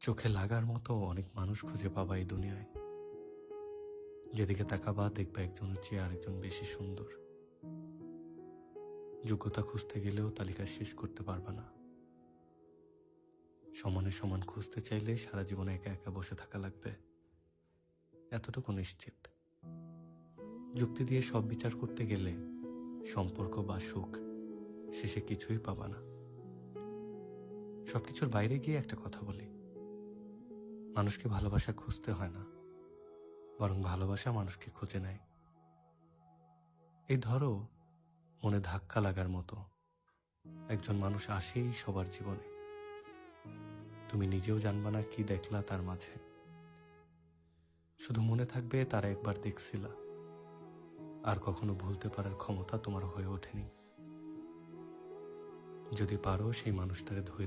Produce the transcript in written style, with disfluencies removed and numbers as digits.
চোখে লাগার মতো অনেক মানুষ খুঁজে পাবা এই দুনিয়ায়। যেদিকে তাকাবা দেখবা একজনের চেয়ে আরেকজন বেশি সুন্দর। যোগ্যতা খুঁজতে গেলেও তালিকা শেষ করতে পারবা না। সমানে সমান খুঁজতে চাইলে সারা জীবনে একা একা বসে থাকা লাগবে, এতটুকু নিশ্চিত। যুক্তি দিয়ে সব বিচার করতে গেলে সম্পর্ক বা সুখ শেষে কিছুই পাবা না। সবকিছুর বাইরে গিয়ে একটা কথা বলি, মানুষকে ভালোবাসা খুঁজতে হয় না, বরং ভালোবাসা মানুষকে খুঁজে নেয়। এই ধরো, মনে ধাক্কা লাগার মতো একজন মানুষ আসেই সবার জীবনে। তুমি নিজেও জানবা না কি দেখলা তার মাঝে, শুধু মনে থাকবে তারা একবার দেখছিলা, আর কখনো ভুলতে পারার ক্ষমতা তোমার হয়ে ওঠেনি। যদি পারো সেই মানুষটারে ধরে